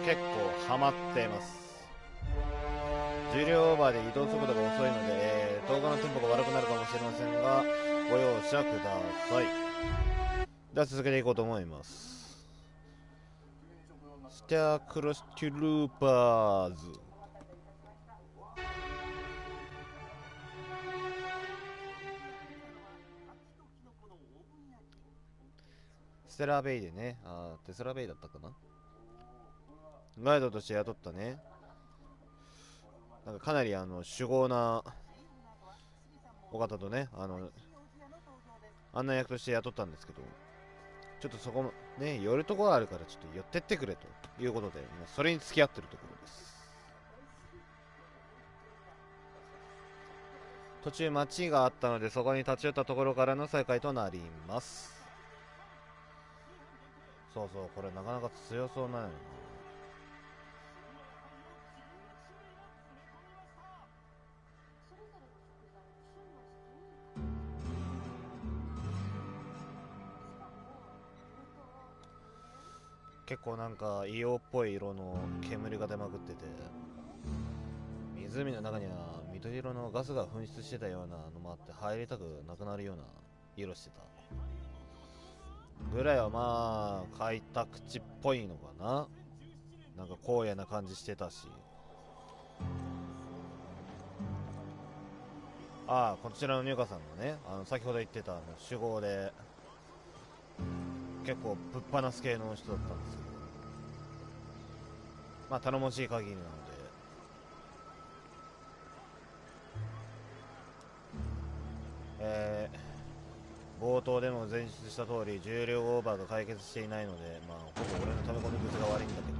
結構ハマっています。重量オーバーで移動速度が遅いので、動画のテンポが悪くなるかもしれませんがご容赦ください。では続けていこうと思います。スタークロストゥルーパーズ。ステラーベイでね、テスラベイだったかな、ガイドとして雇ったね、なんかかなり主豪なお方とね、案内役として雇ったんですけど、ちょっとそこもね、寄るところがあるからちょっと寄ってってくれということで、それに付き合ってるところです。途中町があったので、そこに立ち寄ったところからの再会となります。そうそう、これなかなか強そうなのよな。結構なんか硫黄っぽい色の煙が出まくってて、湖の中には緑色のガスが噴出してたようなのもあって入りたくなくなるような色してたぐらいは、まあ開拓地っぽいのかな。なんか荒野な感じしてたし、こちらの入荷さんがね、先ほど言ってた酒豪で結構ぶっ放す系の人だったんですけど、まあ頼もしい限りなので、冒頭でも前述した通り重量オーバーが解決していないので、まあほぼ俺の溜め込み癖が悪いんだけど、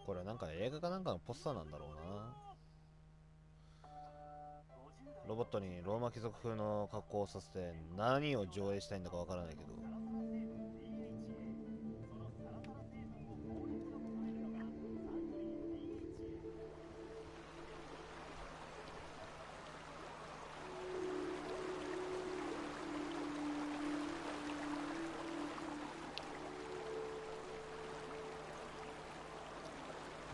これなんか映画かなんかのポスターなんだろうな。ロボットにローマ貴族風の格好をさせて何を上映したいんだかわからないけど、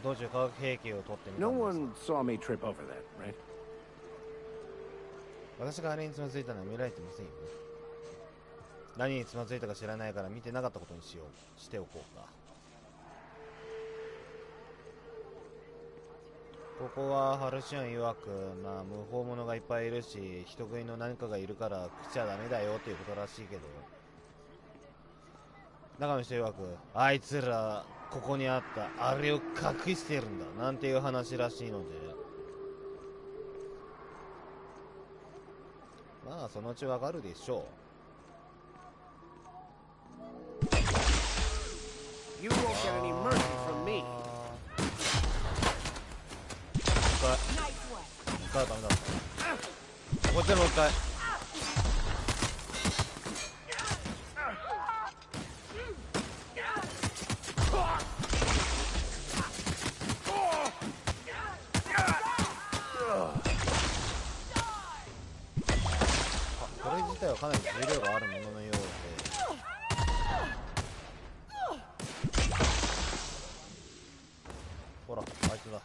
道中化学兵器を取ってみた No んです。 one saw me trip over that, right? 私があれにつまずいたのは見られてませんよね。何につまずいたか知らないから見てなかったことにしておこうか。ここはハルシオン曰く、まあ無法者がいっぱいいるし人食いの何かがいるから食っちゃダメだよっていうことらしいけど、中の人曰くあいつらここにあったあれを隠してるんだなんていう話らしいので、まあそのうちわかるでしょう。You won't get any mercy from me. 一回ダメだ。こっちもう一回。これ自体はかなり重量があるもののようで、ほらあいつだ。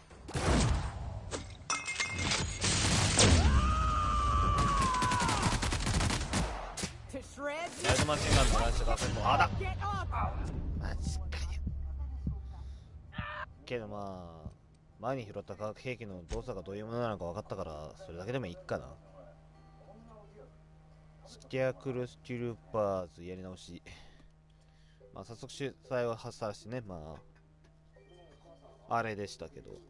ライトマシンガンの乱射がだマジかよ。けどまあ前に拾った化学兵器の動作がどういうものなのか分かったからそれだけでもいいかな。スティアクルスティルパーズやり直し。まあ早速取材を発さしてね、まああれでしたけど、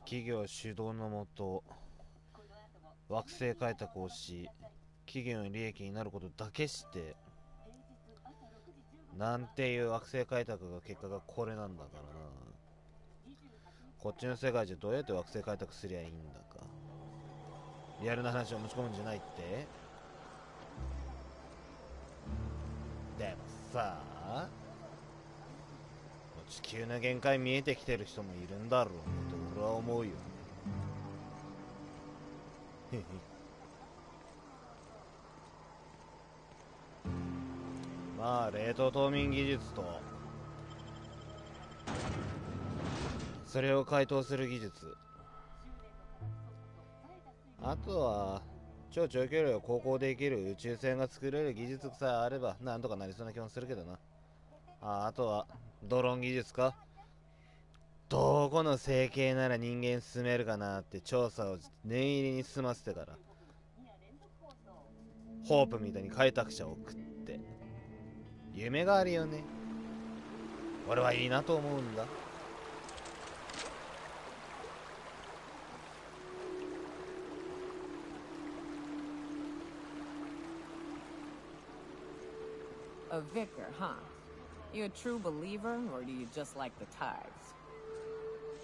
企業主導のもと惑星開拓をし、企業の利益になることだけしてなんていう惑星開拓が結果がこれなんだからな。こっちの世界じゃどうやって惑星開拓すりゃいいんだか。リアルな話を持ち込むんじゃないって。でもさあ、地球の限界見えてきてる人もいるんだろうねと俺は思うよ。まあ冷凍冬眠技術とそれを解凍する技術、あとは超長距離を航行できる宇宙船が作れる技術さえあればなんとかなりそうな気もするけどな。あとはドローン技術か。どこの星系なら人間住めるかなって調査を念入りに済ませてからホープみたいに開拓者を送って夢があるよね。俺はいいなと思うんだ。A vicar, huh? You a true believer, or do you just like the tithes?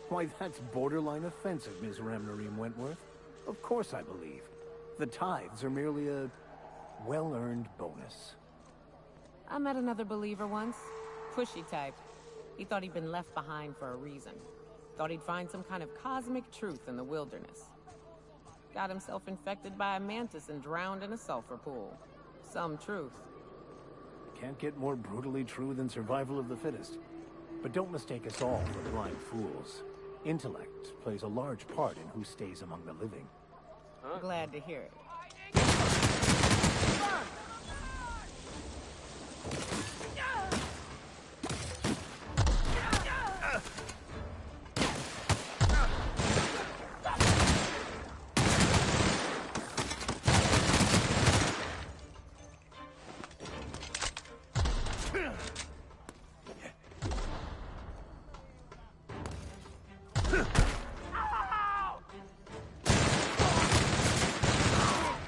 Why, that's borderline offensive, Ms. Ramnareem Wentworth. Of course I believe. The tithes are merely a well-earned bonus. I met another believer once. Pushy type. He thought he'd been left behind for a reason. Thought he'd find some kind of cosmic truth in the wilderness. Got himself infected by a mantis and drowned in a sulfur pool. Some truth. Can't get more brutally true than survival of the fittest. But don't mistake us all for blind fools. Intellect plays a large part in who stays among the living. Glad to hear it.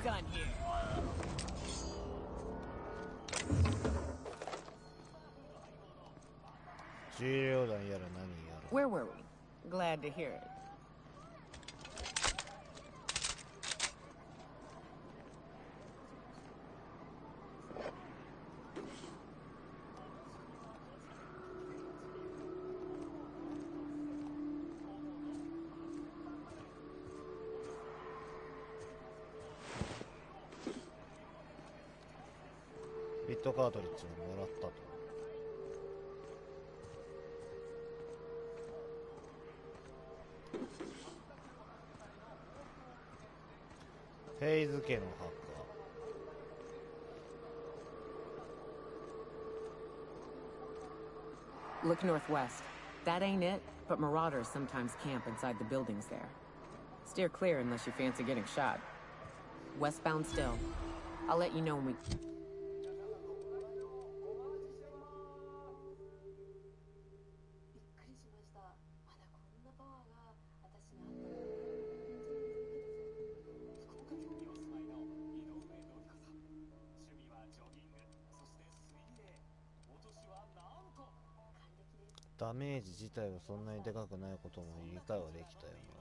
Done here. Where were we? Glad to hear it.ビットカートリッジをもらったと。ヘイズ家の墓。Look northwest. That ain't it, but marauders sometimes camp inside the buildings there. Steer clear unless you fancy getting shot. Westbound still. I'll let you know when we...ダメージ自体はそんなにでかくないことも理解はできたよな。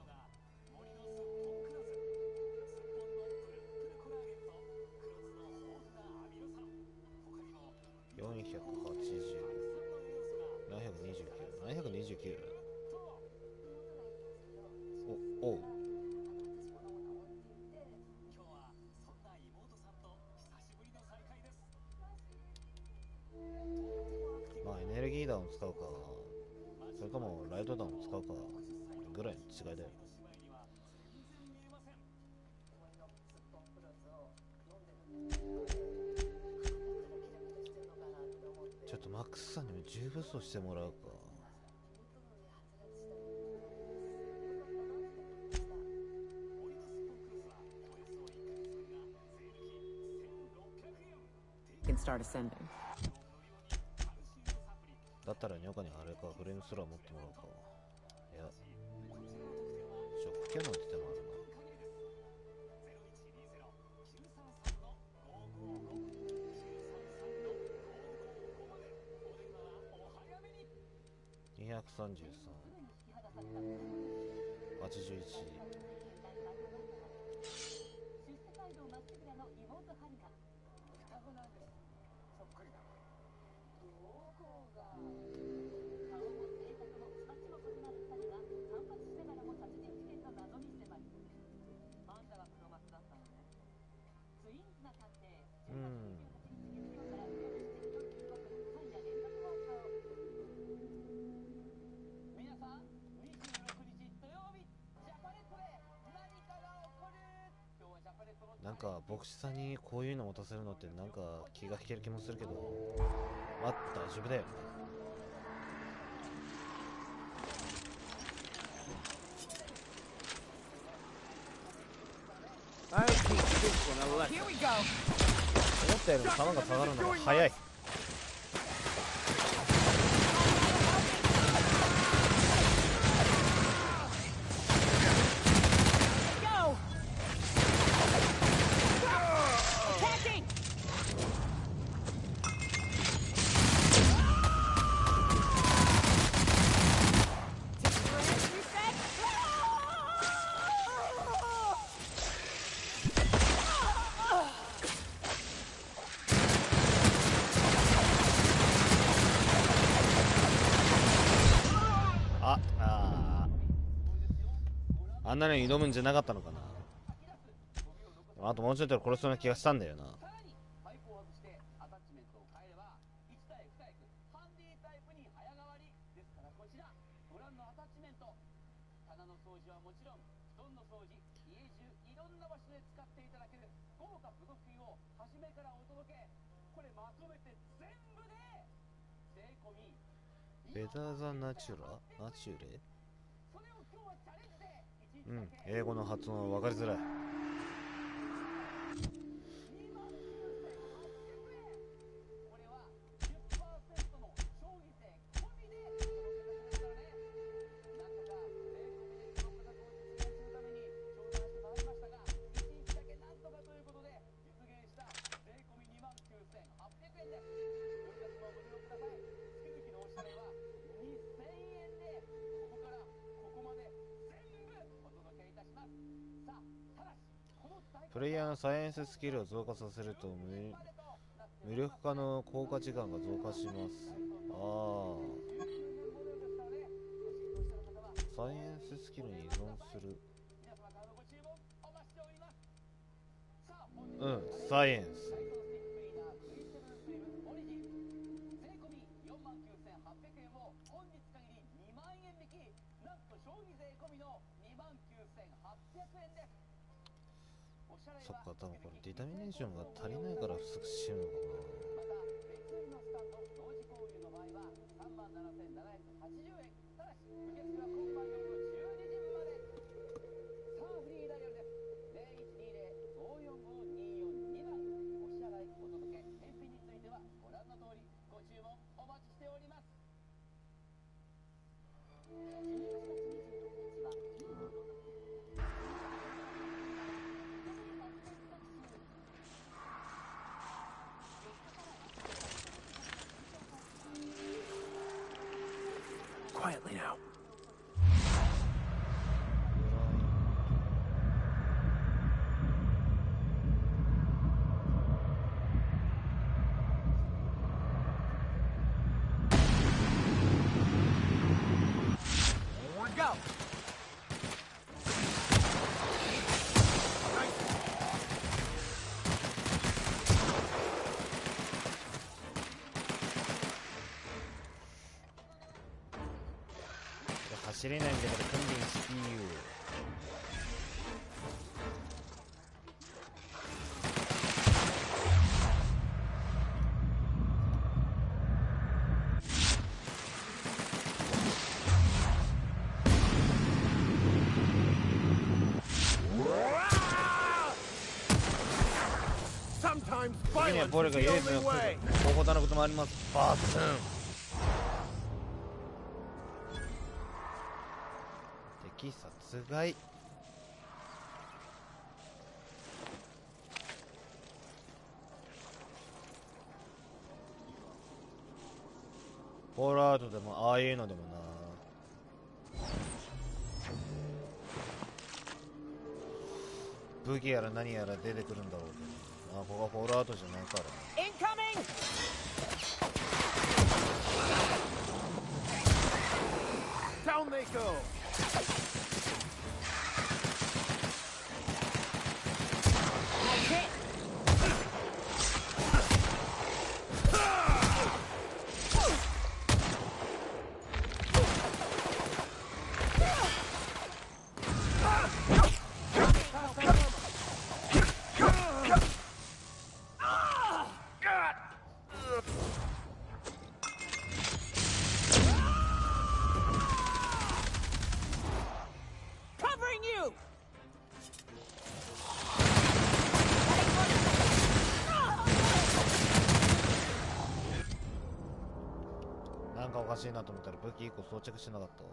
480、729、おう。まあエネルギー弾を使うかそれともライト弾を使うかぐらいの違いだよ。ちょっとマックスさんにも重武装してもらうか。can start ascending. だったらニョカにあれかフレームスラー持ってもらおうか。いや食器のって手もあるな。233、81。なんか牧師さんにこういうの持たせるのってなんか気が引ける気もするけど、大丈夫だよね。思ったよりも弾が下がるのが早い。あんなのに挑むんじゃなかったのかな。あともうちょっと殺しそうな気がしたんだよな。ベターザナチュレ。英語の発音は分かりづらい。プレイヤーのサイエンススキルを増加させると無力化の効果時間が増加します。サイエンススキルに依存する。サイエンス。そっか、多分これディタミネーションが足りないから不足してるのかな。Quietly now. Go. 走れないんだから訓練していいよ。時には暴力が唯一の方法なこともあります。バスン。敵殺害。アウトでもああいうのでもな。武器やら何やら出てくるんだろうけど、ここはフォールアウトじゃないから。Down they go.なんかおかしいなと思ったら武器1個装着してなかったわ。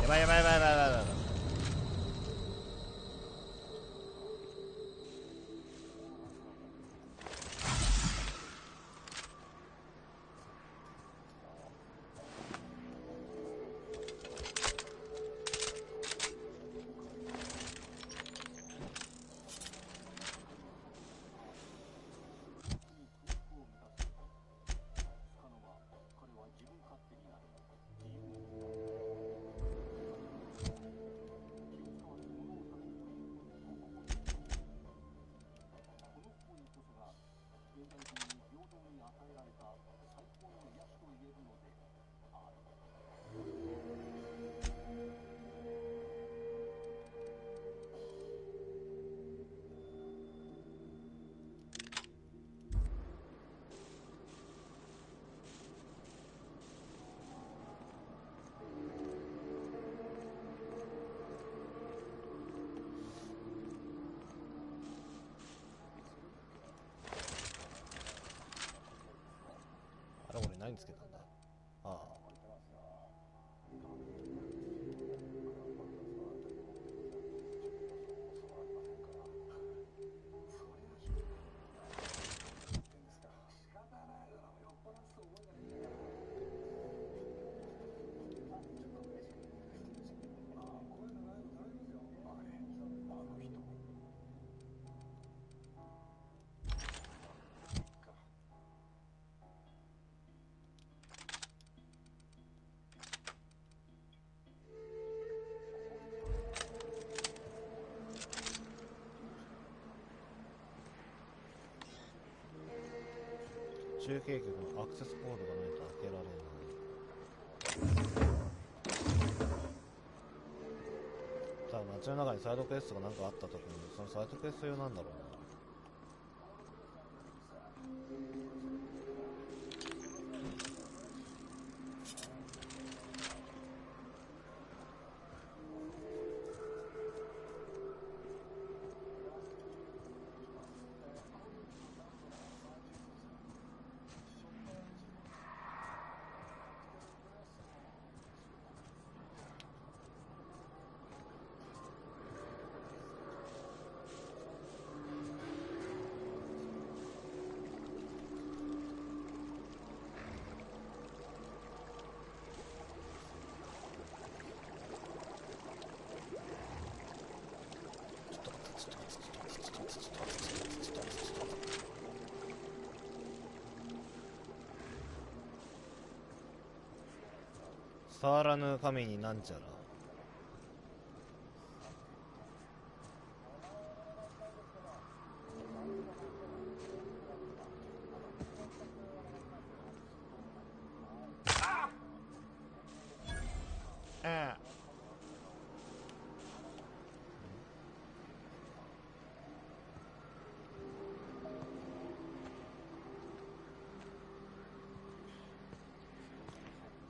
やばいやばいやばいやばいやばいやばい。あれ俺何つけたんだ。ああ、中継局のアクセスコードがないと開けられない。多分街の中にサイドクエストが何かあった時にそのサイドクエスト用なんだろうな。触らぬ神になんちゃら。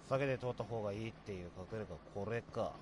酒で通った方がいいっていう隠れがこれか。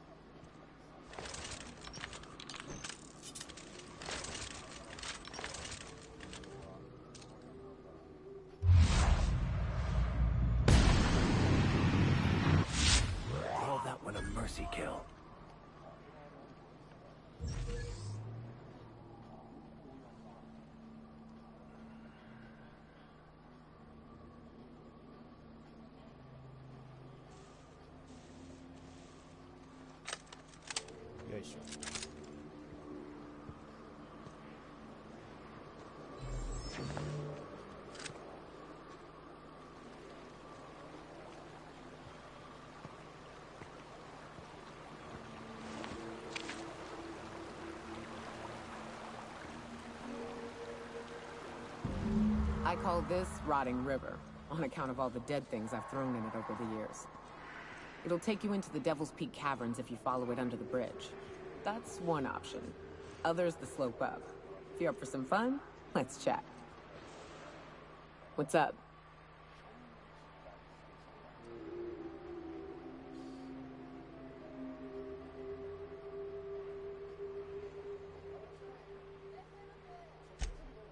I call this Rotting River, on account of all the dead things I've thrown in it over the years. It'll take you into the Devil's Peak Caverns if you follow it under the bridge. That's one option. Other's the slope up. If you're up for some fun, let's chat. What's up?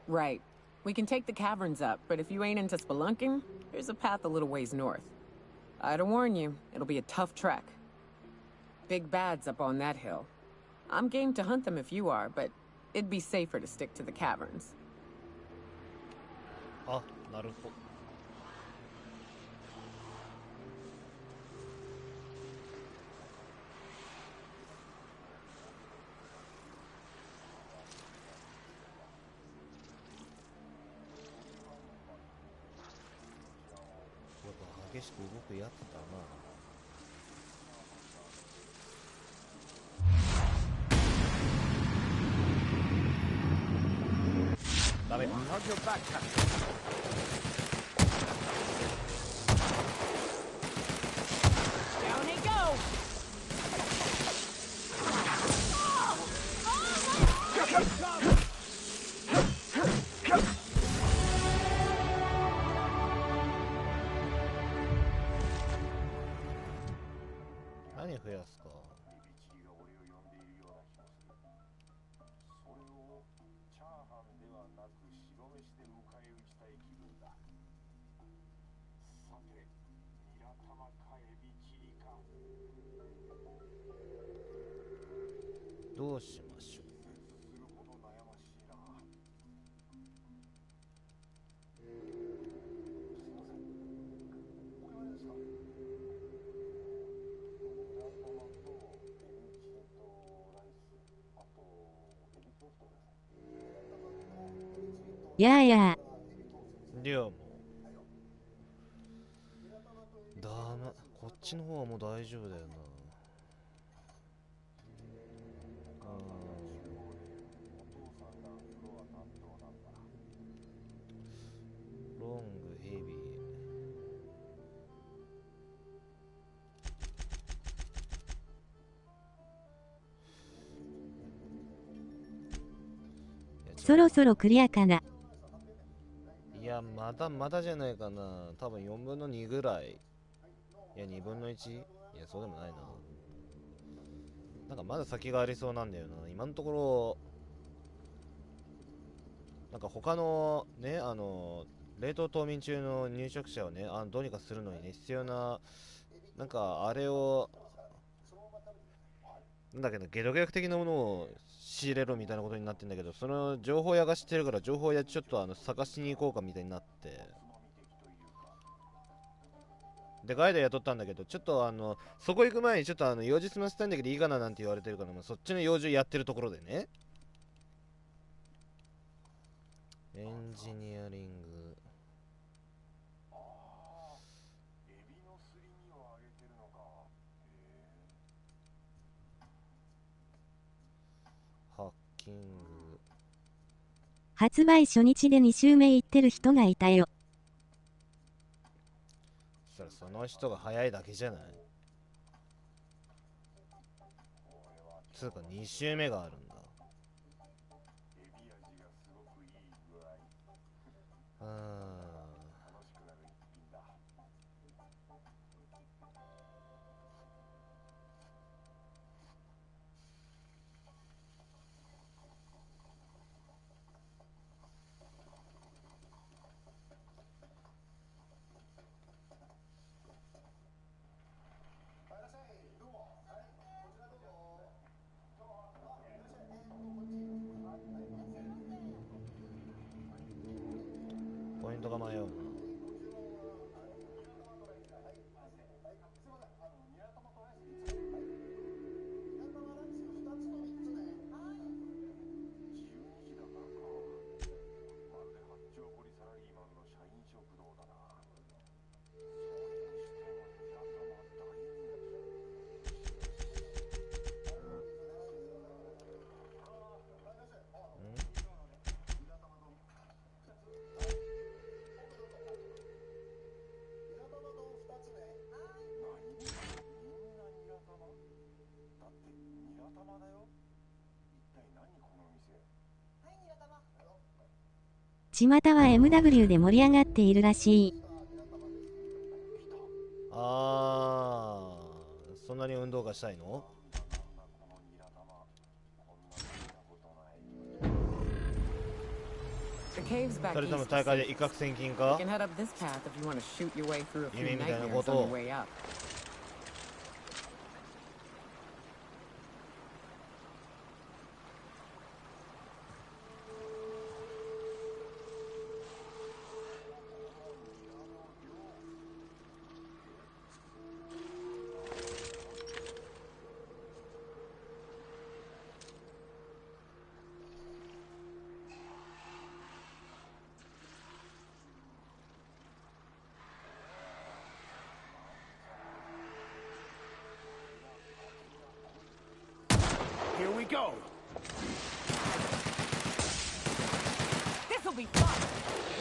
Right. We can take the caverns up, but if you ain't into spelunking, there's a path a little ways north. I'd warn you, it'll be a tough trek. Big bad's up on that hill. I'm game to hunt them if you are, but it'd be safer to stick to the caverns. あ、なるほど。激しく動くやつだな。ダメ。Down they go! 何増やすか。どうしましょう。やあやあ。量もだな。こっちの方はもう大丈夫だよな。ロングヘビー。そろそろクリアかな。いや、まだまだじゃないかな。多分4分の2ぐらい。いや、2分の 1？ いや、そうでもないな。なんかまだ先がありそうなんだよな。今のところ、なんか他のね、冷凍冬眠中の入植者をね、どうにかするのにね、必要な、なんかあれを、なんだけど、解毒薬的なものを仕入れろみたいなことになってんだけど、その情報屋が知ってるから、情報屋ちょっと探しに行こうかみたいになって。で、ガイド雇ったんだけど、ちょっとそこ行く前にちょっと用事済ませたいんだけどいいかななんて言われてるから、まあ、そっちの用事やってるところでね。エンジニアリング。ハッキング。発売初日で2周目行ってる人がいたよ。その人が早いだけじゃない。つうか2周目があるんだ。ポイントが迷うな。巷は MW で盛り上がっているらしい。そんなに運動がしたいの？それとも大会で威嚇千金か？夢みたいなことを。Here we go.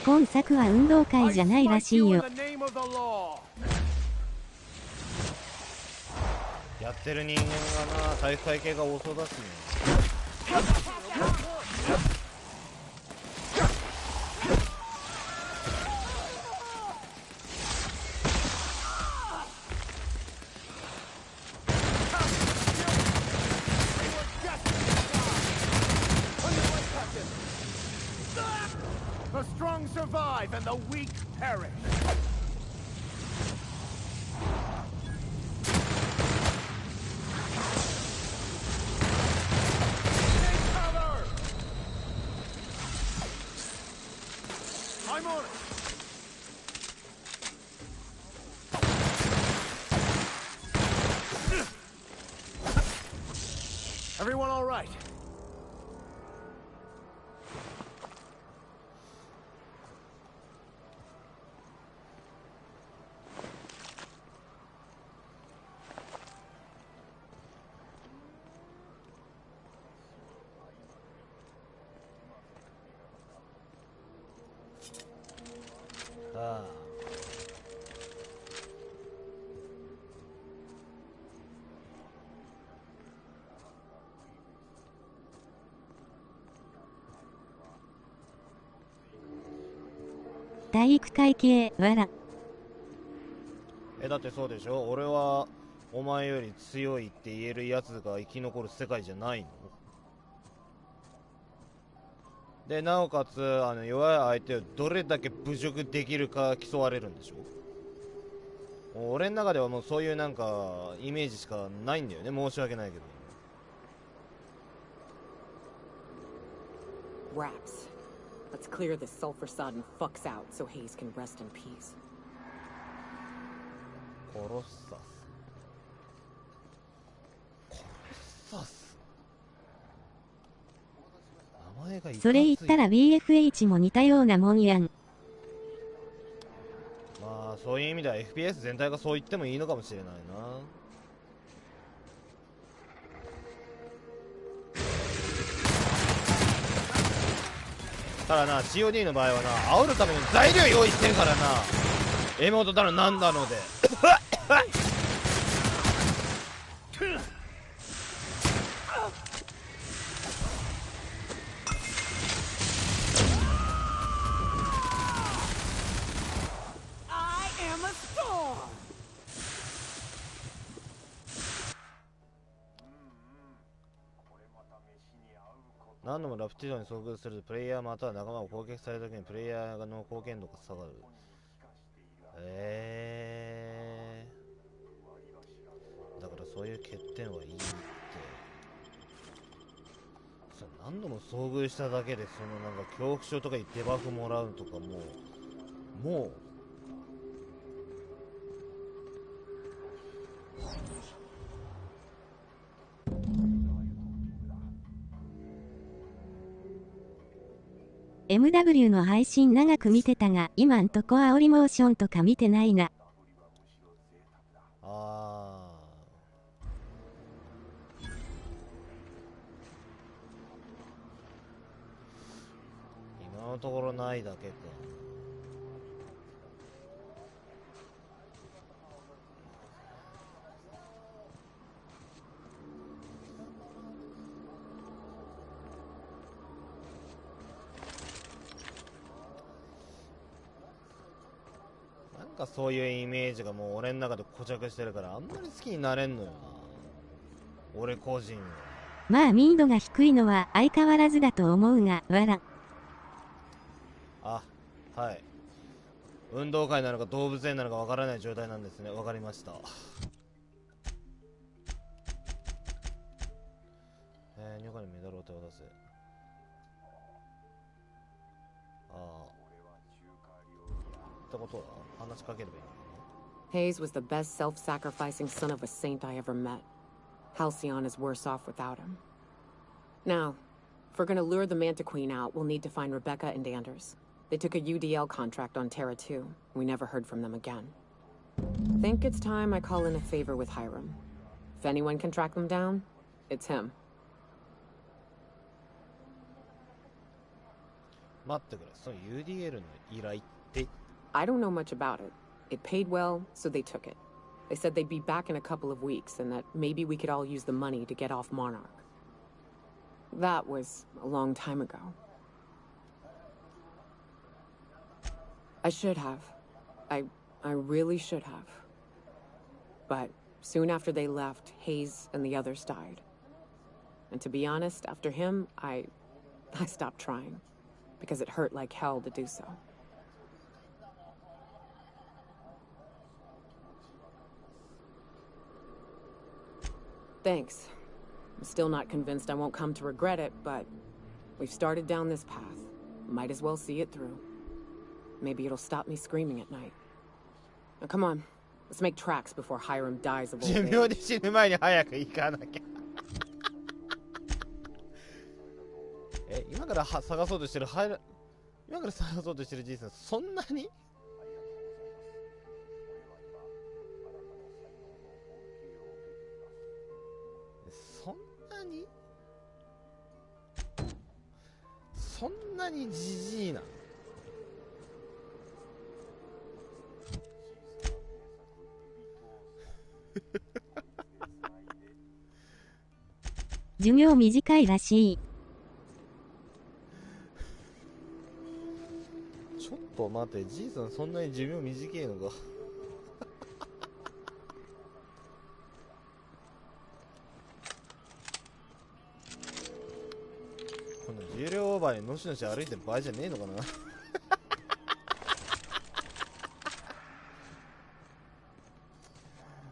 今作は運動会じゃないらしいよ。やってる人間がな、体育会系が多そうだしね。The strong survive and the weak perish. Take cover! I'm on it. Everyone all right? Ah. 体育会系わら。だってそうでしょ。俺はお前より強いって言えるやつが生き残る世界じゃないので、なおかつ弱い相手をどれだけ侮辱できるか競われるんでしょ。俺の中ではもうそういうなんかイメージしかないんだよね。申し訳ないけど。 Wraps. Let's clear this sulfur sod and fucks out so Hayes can rest in peace. 殺さす。名前がいかつい。それ言ったら BFH も似たようなもんやん。まあそういう意味では FPS 全体がそう言ってもいいのかもしれないな。ただな、 COD の場合はな、煽るための材料用意してるからな。エモートだのなんだので何度もラプティドに遭遇するとプレイヤーまたは仲間を攻撃された時にプレイヤーの貢献度が下がる。だからそういう欠点はいいって。何度も遭遇しただけでそのなんか恐怖症とかにデバフもらうとかもうMW の配信長く見てたが、今んとこ煽りモーションとか見てないな。今のところないだけか。かそういうイメージがもう俺の中で固着してるからあんまり好きになれんのよな、俺個人は。まあ民度が低いのは相変わらずだと思うが、わら。あ、はい。運動会なのか動物園なのかわからない状態なんですね。わかりました。入会にメダルを手渡す。ああ。ってことは話しかければいいのかな。 Hayes was the best self-sacrificing son of a saint I ever met. Halcyon is worse off without him. Now, if we're gonna lure the Manta Queen out, we'll need to find Rebecca and Anders. They took a UDL contract on Terra 2. We never heard from them again. Think it's time I call in a favor with Hiram. If anyone can track them down, it's him. 待ってくれ、その UDL の依頼って。 I don't know much about it. It paid well, so they took it. They said they'd be back in a couple of weeks and that maybe we could all use the money to get off Monarch. That was a long time ago. I should have. I really should have. But soon after they left, Hayes and the others died. And to be honest, after him, I stopped trying. Because it hurt like hell to do so. Thanks. I'm still not convinced I won't come to regret it, but we've started down this path. Might as well see it through. Maybe it'll stop me screaming at night. Now come on, let's make tracks before Hiram dies of old 寿 age. 命で死ぬ前に早く行かなきゃ。今から探そうとしてる今から探そうとしてるじいさん、そんなにそんなにじじいなの。寿命短いらしい。ちょっと待って、じいさんそんなに寿命短いのか。この重量オーバーにのしのし歩いてる場合じゃねえのかな。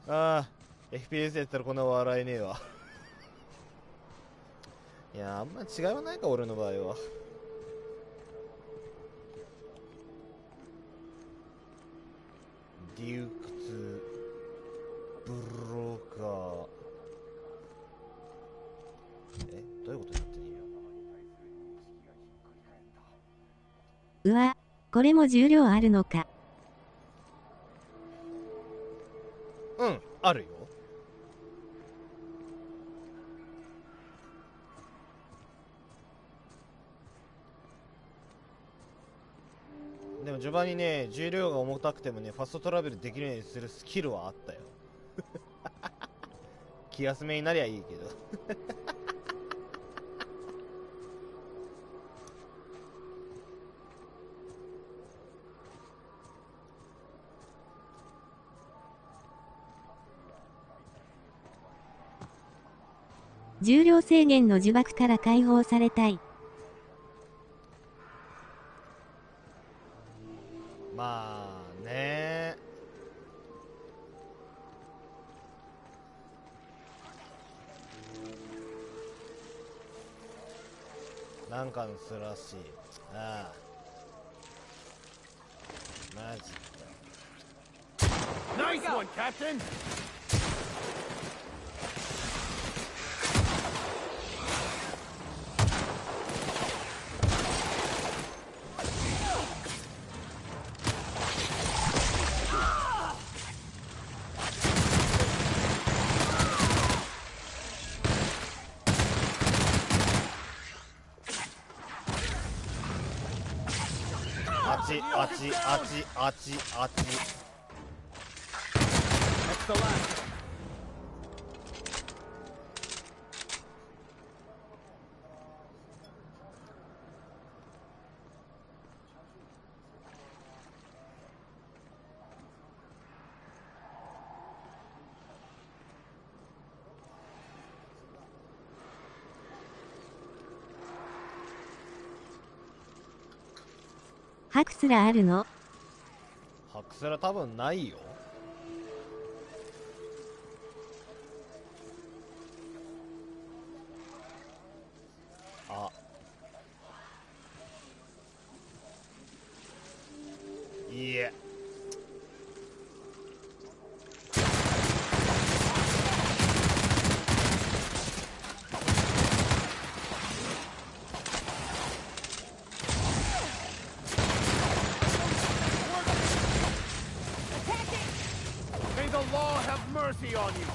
ああ、FPS やったらこんな笑えねえわ。いや、あんま違いはないか、俺の場合は。竜屈ブローカー、どういうことになってるよ。うわ、これも重量あるのか。うん、あるよ。でも序盤にね、重量が重たくてもね、ファストトラベルできるようにするスキルはあったよ。気休めになりゃいいけど。重量制限の呪縛から解放されたい。まあね、なんかのすらしい。ああ、マジか。 Nice one, Captain! That's the last. あハクすらあるの？ハクスラ多分ないよ。あ、いいえ。May the law have mercy on you.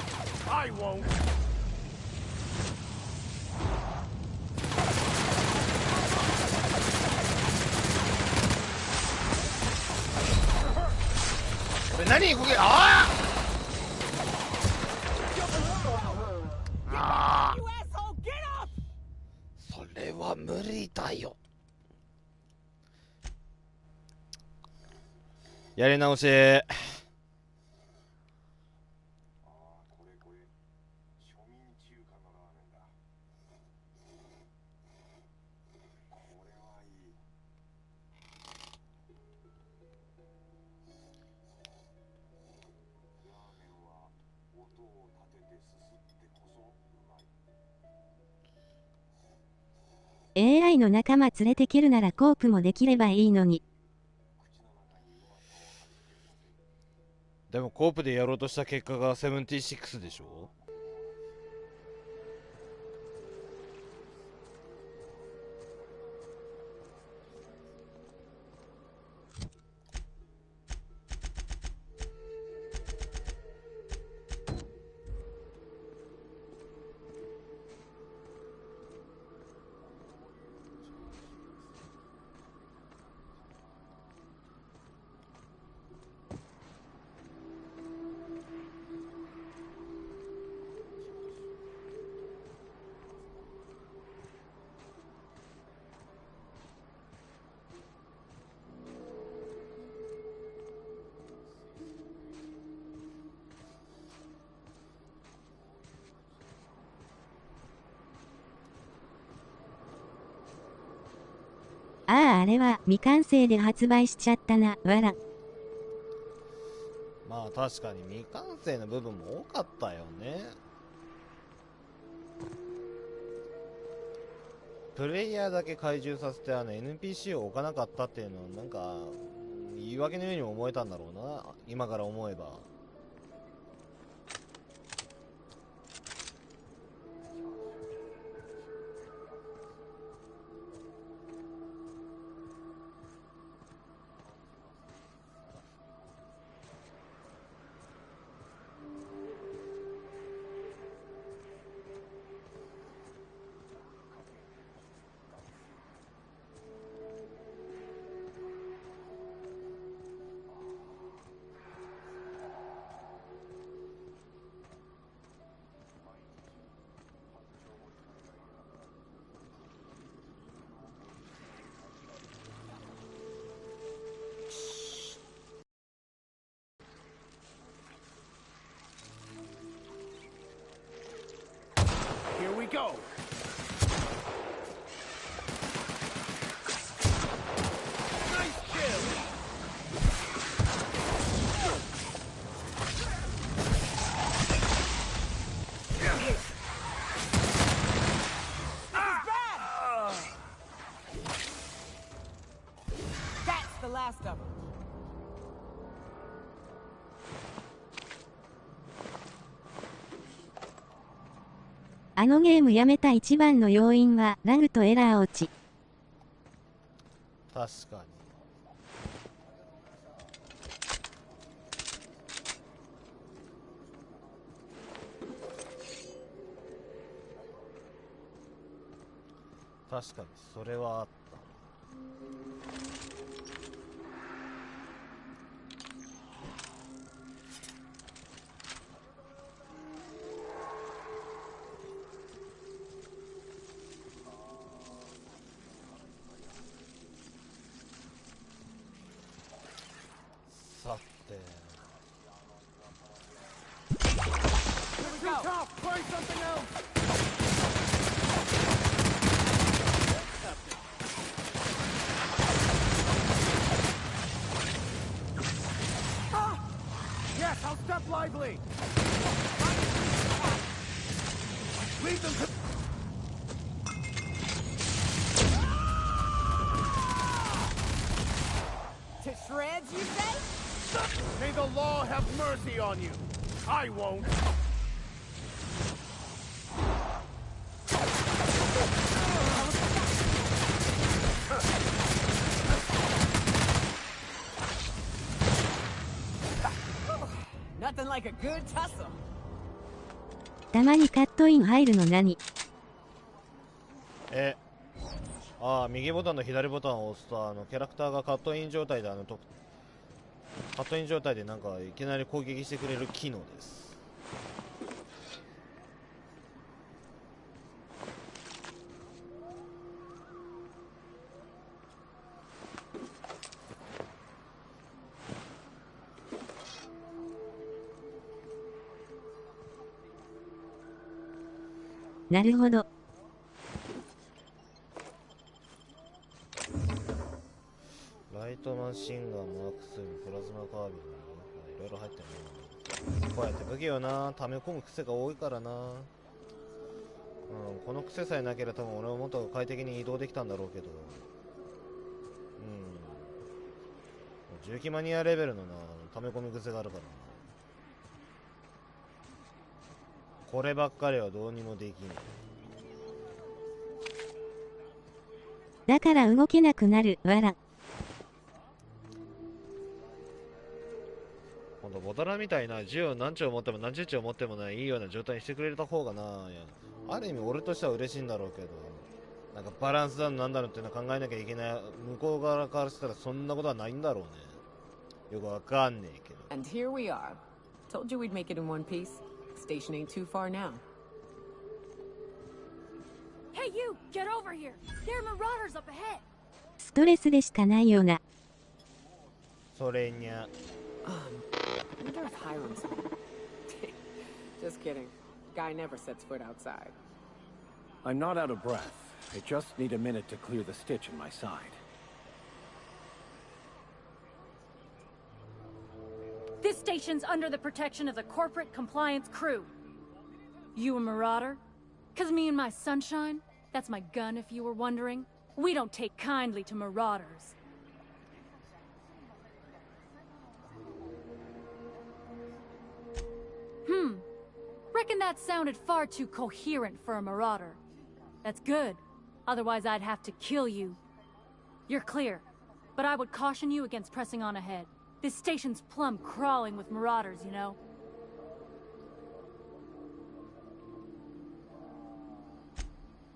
I won't. これ何これ、ああ、 You asshole, get up! それは無理だよ。やり直し。AI の仲間連れてけるならコープもできればいいのに。でもコープでやろうとした結果が76でしょ。ああ、あれは未完成で発売しちゃったな、わら。まあ確かに未完成の部分も多かったよね。プレイヤーだけ怪獣させてNPC を置かなかったっていうのはなんか言い訳のように思えたんだろうな、今から思えば。Here we go. Nice kill. That's the last of them. あのゲームやめた一番の要因はラグとエラー落ち。確かに。確かにそれはあった。さて、 Too tough. Try something else. lively! Lead them to... To shreds, you say? May the law have mercy on you. I won't. Nothing like a good tussle. たまにカットイン入るの何？右ボタンと左ボタンを押すとキャラクターがカットイン状態でカットイン状態でなんかいきなり攻撃してくれる機能です。なるほど。ライトマシンガン、マークス、プラズマカービル、いろいろ入ってるな。こうやって武器をな、溜め込む癖が多いからな。この癖さえなければ多分俺はもっと快適に移動できたんだろうけど。重機マニアレベルのな、溜め込み癖があるからな。こればっかりはどうにもできない。だから動けなくなる、わら。ほんとボトラみたいな銃を何丁持っても何十丁持ってもないいような状態にしてくれた方がな、ある意味俺としては嬉しいんだろうけど、なんかバランスだのなんだろうっていうのを考えなきゃいけない向こう側からしたらそんなことはないんだろうね。よくわかんねえけど。 And here we are. Told you we'd make it in one piece. Station ain't too far now. Hey you, get over here. There are marauders up ahead. ストレスでしかないよな。それにゃ。I wonder if Hiram's home. Just kidding. Guy never sets foot outside. I'm not out of breath. I just need a minute to clear the stitch in my side. This station's under the protection of the corporate compliance crew. You a marauder? 'Cause me and my sunshine, that's my gun if you were wondering, we don't take kindly to marauders. Reckon that sounded far too coherent for a marauder. That's good. Otherwise I'd have to kill you. You're clear, but I would caution you against pressing on ahead. This station's plumb crawling with marauders, you know?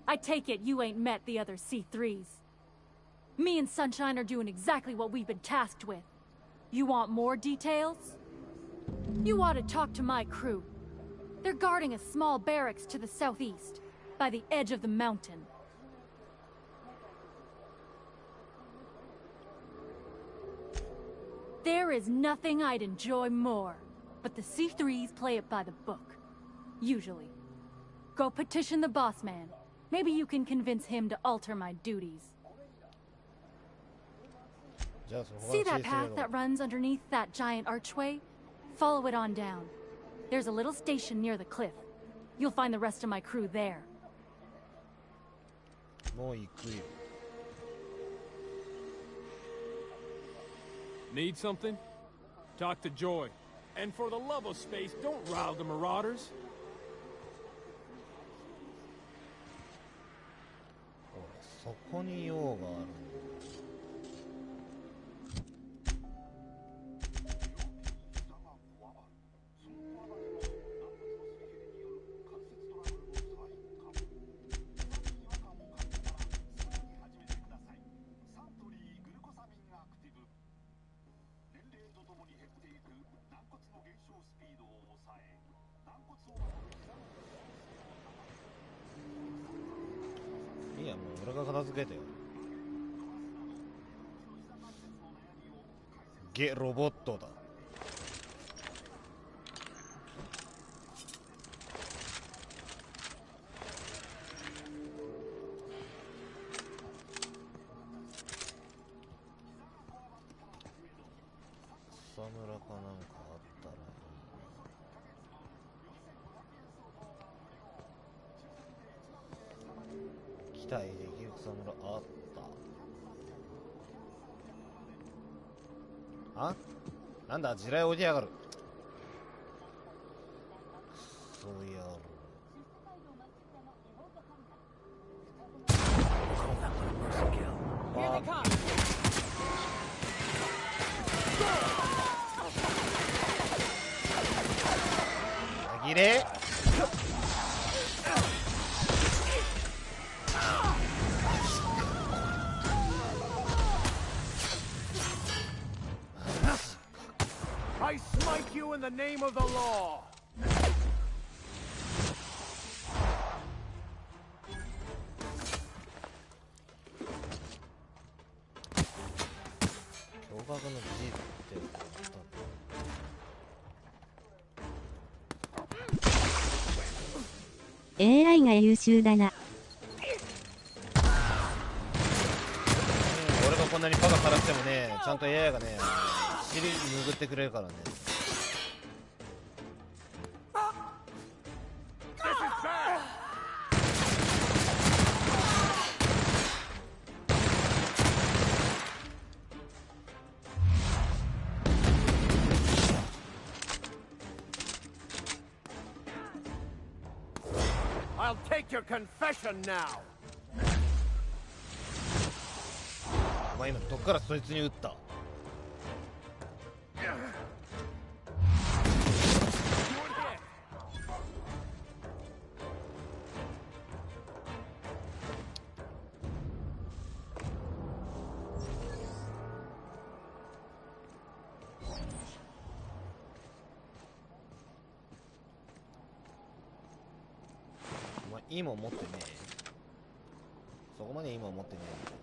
I take it you ain't met the other C3s. Me and Sunshine are doing exactly what we've been tasked with. You want more details? You ought to talk to my crew. They're guarding a small barracks to the southeast, by the edge of the mountain. There is nothing I'd enjoy more, but the C3s play it by the book. Usually. Go petition the boss man. Maybe you can convince him to alter my duties. See that path that runs underneath that giant archway? Follow it on down. There's a little station near the cliff. You'll find the rest of my crew there. もう行くよ。 Need something? Talk to Joy. And for the love of space, don't rile the marauders. そこに用がある。いいや、もう俺が片付けてよ。ロボットだ。草むらかなんかあったらいいな。体できる草むらあった。あ、なんだ、地雷置いてやがる。くそやろ。Here they come. 紛れ。I smite you in the name of the law. 驚愕の字ってあったんだ。AI が優秀だな。俺がこんなにバカからしてもね、ちゃんと AI がね、尻拭ってくれるからね。I'll take your confession now. お前今どっからそいつに撃った？お前いいもん持ってねえ。そこまでいいもん持ってねえ。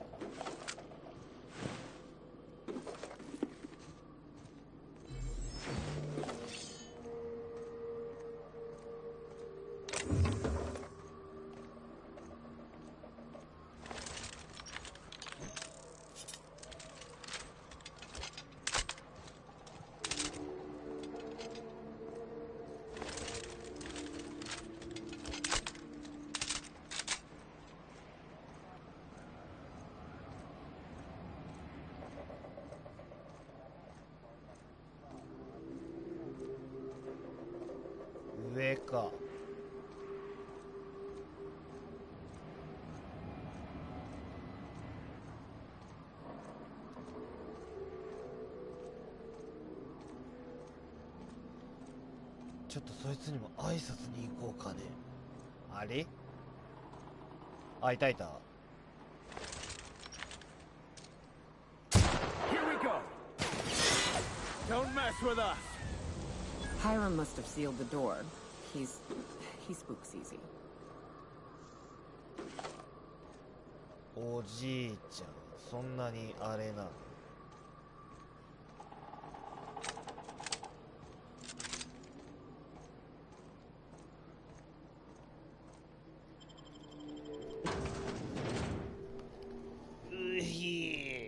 上か。ちょっとそいつにも挨拶に行こうかね。あれ？あ、いたいた。Here we go. Don't mess with us. Hiram must have sealed the door. He spooks easy. おじいちゃん、そんなにあれなの？うひー。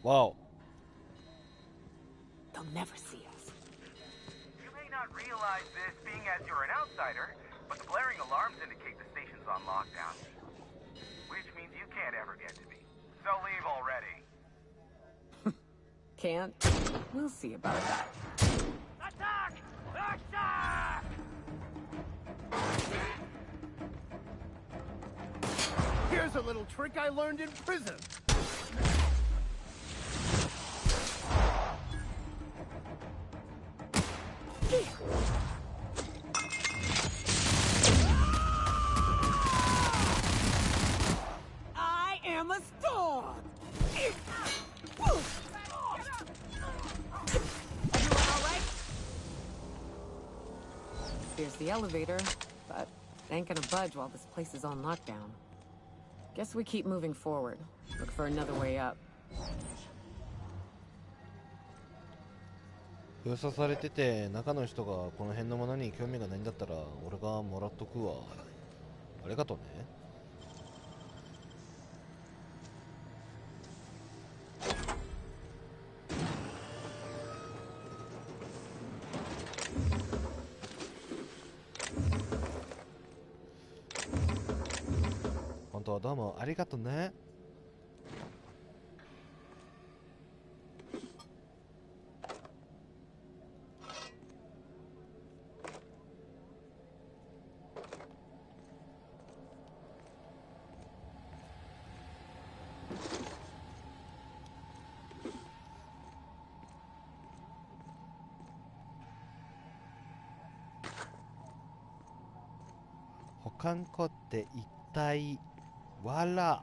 Wow. They'll never see us. You may not realize this being as you're an outsider, but the blaring alarms indicate the station's on lockdown. Which means you can't ever get to me. So leave already. Can't? We'll see about that. Attack! Attack! Here's a little trick I learned in prison. I am a storm! Everyone all right? There's the elevator, but it ain't gonna budge while this place is on lockdown. Guess we keep moving forward. Look for another way up. 封鎖されてて中の人がこの辺のものに興味がないんだったら俺がもらっとくわ。ありがとね。本当はどうもありがとね。保管庫って一体わら。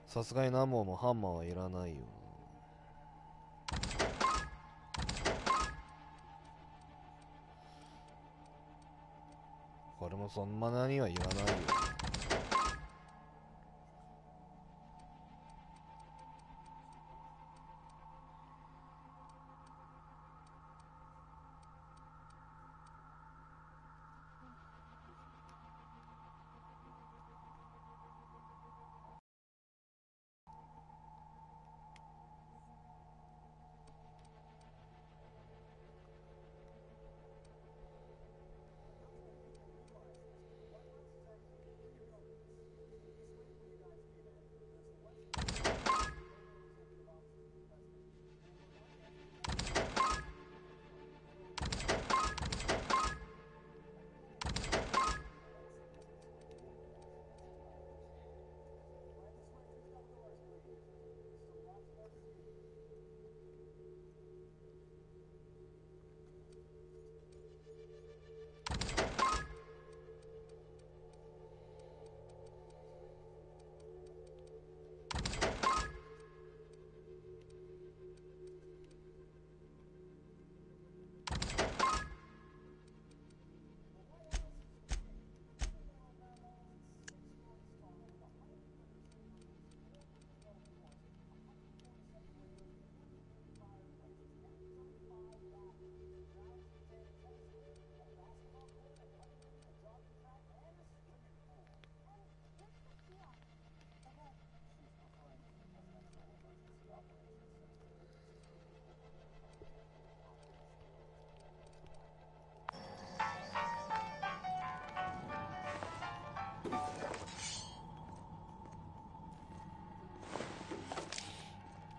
さすがにナモもハンマーはいらないよ。これもそんなにはいらないよ。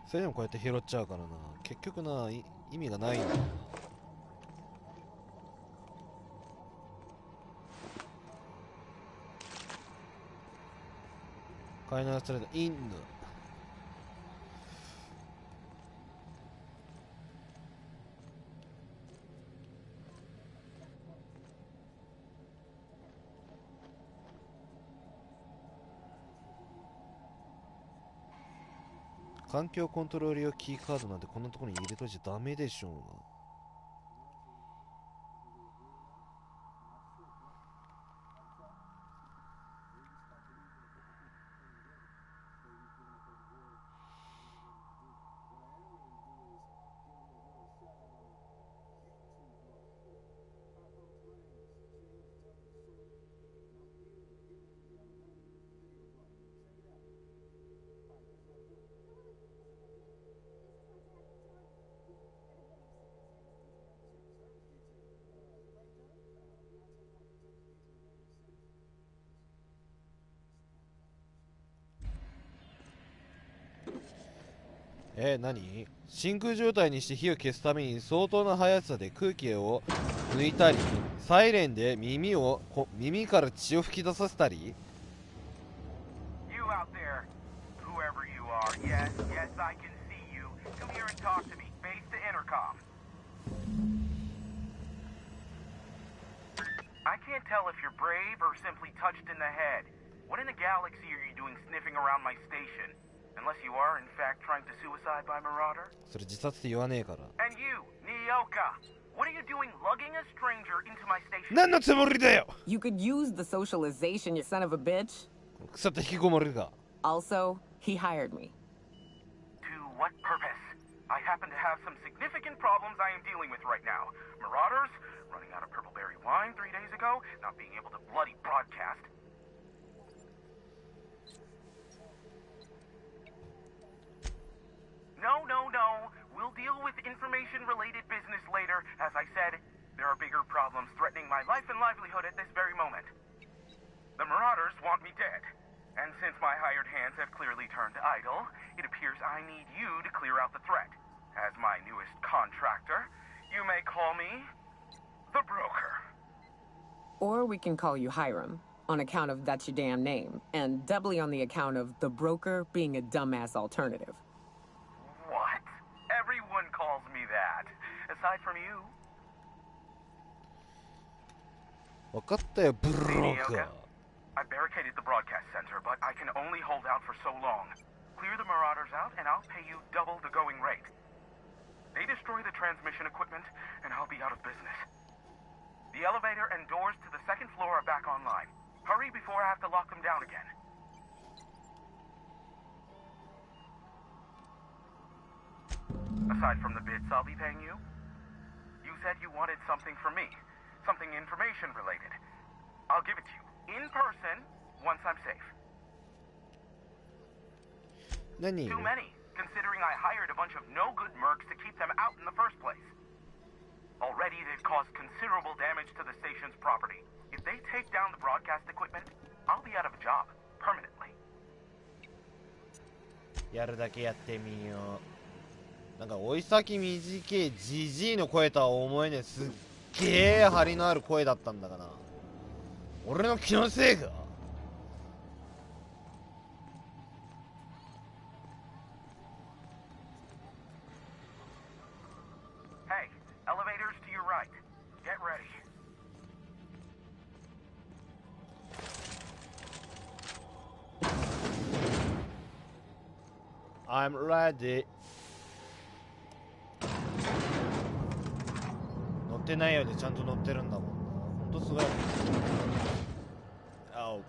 それでもこうやって拾っちゃうからな、結局な、意味がないんだよな。飼いならされた犬。環境コントロール用キーカードなんてこんなところに入れといちゃダメでしょうが。何？真空状態にして火を消すために相当な速さで空気を抜いたり、サイレンで耳から血を吹き出させたり。 You out there, whoever you are, yes, yes, I can see you. Come here and talk to me, face to intercom. I can't tell if you're brave or simply touched in the head. What in the galaxy are you doing sniffing around my station? Unless you are, in fact, trying to suicide by Marauder? それ自殺って言わねえから。 And you, Nyoka, what are you doing lugging a stranger into my station? 何のつもりだよ。 You could use the socialization, you son of a bitch. 腐った引きこもりが。 Also, he hired me. To what purpose? I happen to have some significant problems I am dealing with right now. Marauders, running out of purple berry wine 3 days ago, not being able to bloody broadcast. No. We'll deal with information-related business later. As I said, there are bigger problems threatening my life and livelihood at this very moment. The Marauders want me dead. And since my hired hands have clearly turned idle, it appears I need you to clear out the threat. As my newest contractor, you may call me the Broker. Or we can call you Hiram, on account of that's your damn name, and doubly on the account of the Broker being a dumbass alternative. What? Everyone calls me that. Aside from you. 分かったよ、ブローカー。 I barricaded the broadcast center, but I can only hold out for so long. Clear the Marauders out, and I'll pay you double the going rate. They destroy the transmission equipment, and I'll be out of business. The elevator and doors to the second floor are back online. Hurry before I have to lock them down again. Aside from the bits I'll be paying you, you said you wanted something from me. Something information-related. I'll give it to you. In person, once I'm safe. 何？ Too many, considering I hired a bunch of no-good mercs to keep them out in the first place. Already, they've caused considerable damage to the station's property. If they take down the broadcast equipment, I'll be out of a job, permanently. やるだけやってみよう。なんか追い先短いジジイの声とは思えねえ、すっげえ張りのある声だったんだがな。俺の気のせいか。 Hey, elevators to your right. Get ready. I'm ready. 乗ってないようでちゃんと乗ってるんだもんな。ほんとすごい。あお。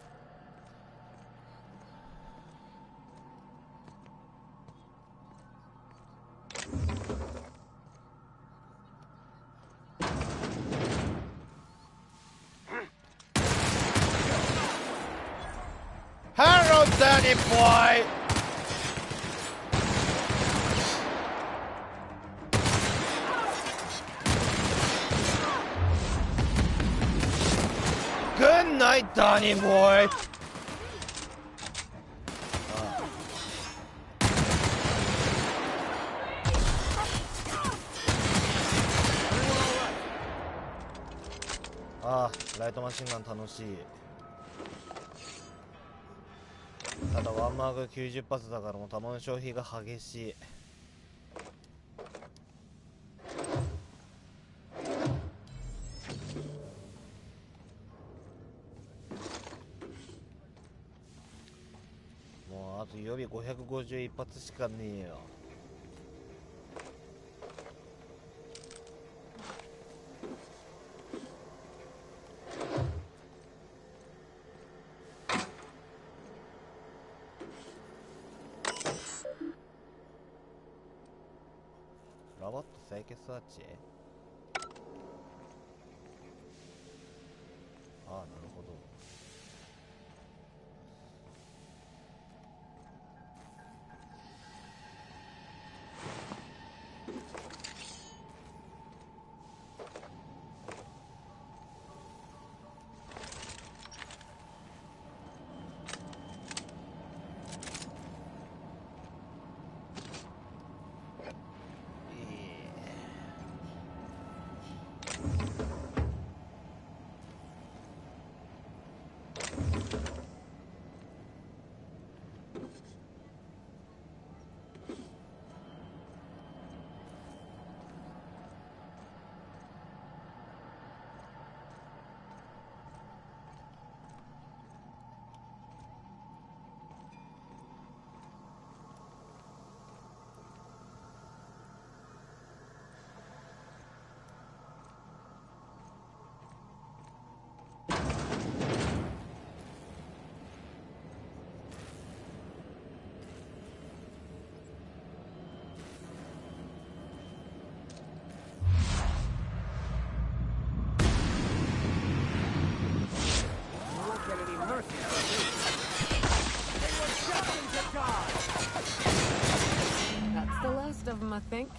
Hello, Danny boy! Good night, Danny boy! Ah, ライトマシンガン楽しい。ただワンマーク90発だからもう弾の消費が激しい。もうあと4予備551発しかねえよ。ラバット採血アーチ。ああ、なるほど。That's the last of them, I think.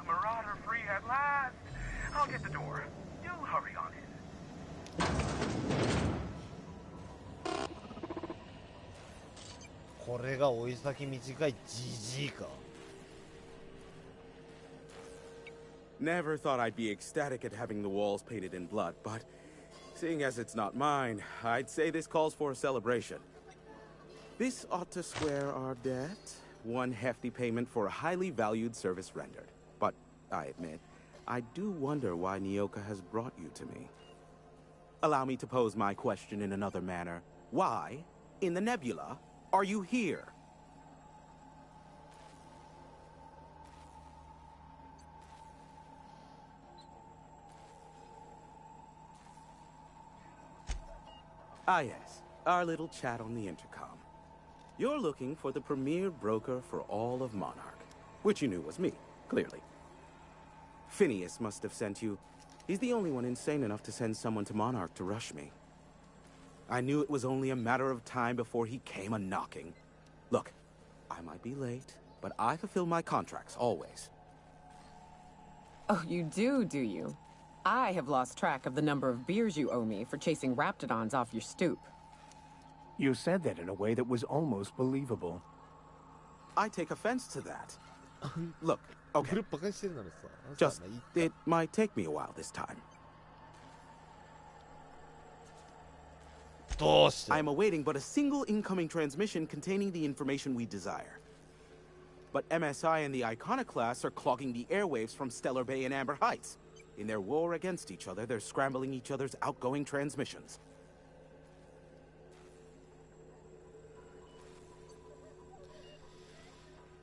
Marauder free at last. I'll get the door. You hurry on in. これが追い先短いジジイか。Never thought I'd be ecstatic at having the walls painted in blood, but seeing as it's not mine, I'd say this calls for a celebration. This ought to square our debt. One hefty payment for a highly valued service rendered. But I admit, I do wonder why Nyoka has brought you to me. Allow me to pose my question in another manner. Why, in the nebula, are you here? Ah yes, our little chat on the intercom. You're looking for the premier broker for all of Monarch, which you knew was me, clearly. Phineas must have sent you. He's the only one insane enough to send someone to Monarch to rush me. I knew it was only a matter of time before he came a-knocking. Look, I might be late, but I fulfill my contracts, always. Oh, you do you? I have lost track of the number of beers you owe me for chasing raptidons off your stoop. You said that in a way that was almost believable. I take offense to that. Look, okay, グループバカにしてるならさ。 just, it might take me a while this time. どうして I am awaiting but a single incoming transmission containing the information we desire. But MSI and the Iconoclasts are clogging the airwaves from Stellar Bay and Amber Heights. In their war against each other, they're scrambling each other's outgoing transmissions.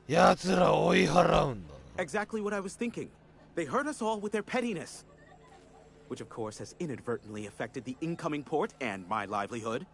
奴ら追い払うんだ。 Exactly what I was thinking. They hurt us all with their pettiness. Which of course has inadvertently affected the incoming port and my livelihood.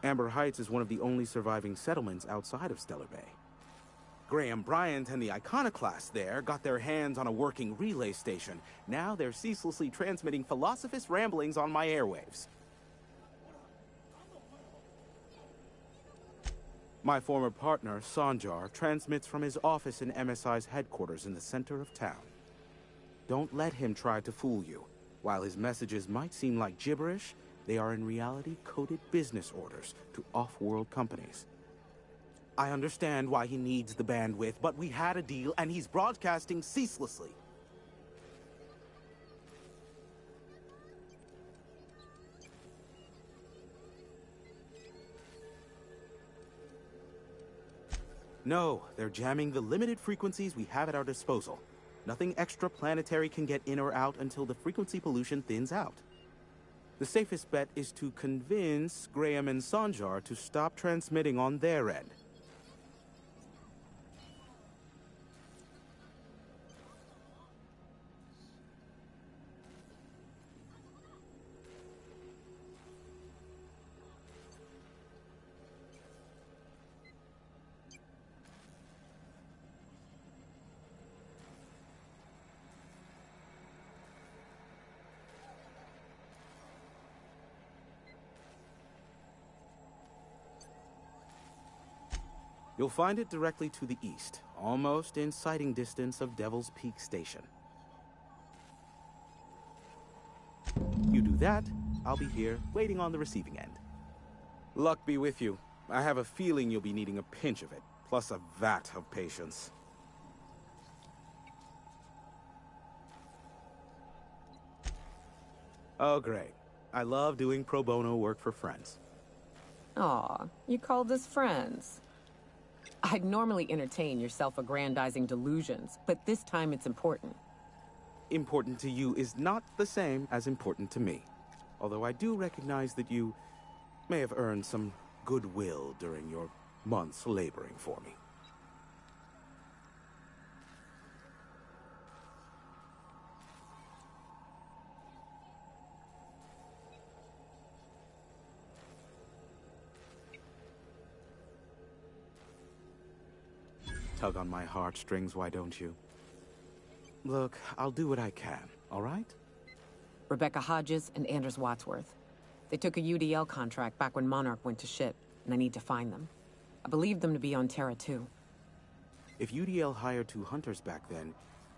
Amber Heights is one of the only surviving settlements outside of Stellar Bay. Graham Bryant and the Iconoclasts there got their hands on a working relay station. Now they're ceaselessly transmitting Philosophist ramblings on my airwaves. My former partner, Sanjar, transmits from his office in MSI's headquarters in the center of town. Don't let him try to fool you. While his messages might seem like gibberish, they are in reality coded business orders to off-world companies. I understand why he needs the bandwidth, but we had a deal and he's broadcasting ceaselessly. No, they're jamming the limited frequencies we have at our disposal. Nothing extraplanetary can get in or out until the frequency pollution thins out. The safest bet is to convince Graham and Sanjar to stop transmitting on their end. You'll find it directly to the east, almost in sighting distance of Devil's Peak Station. You do that, I'll be here, waiting on the receiving end. Luck be with you. I have a feeling you'll be needing a pinch of it, plus a vat of patience. Oh, great. I love doing pro bono work for friends. Aw, you called us friends. I'd normally entertain your self-aggrandizing delusions, but this time it's important. Important to you is not the same as important to me. Although I do recognize that you may have earned some goodwill during your months laboring for me. Tug on my heartstrings, why don't you? Look, I'll do what I can, all right? Rebecca Hodges and Anders Wadsworth. They took a UDL contract back when Monarch went to shit, and I need to find them. I believe them to be on Terra too. If UDL hired 2 hunters back then,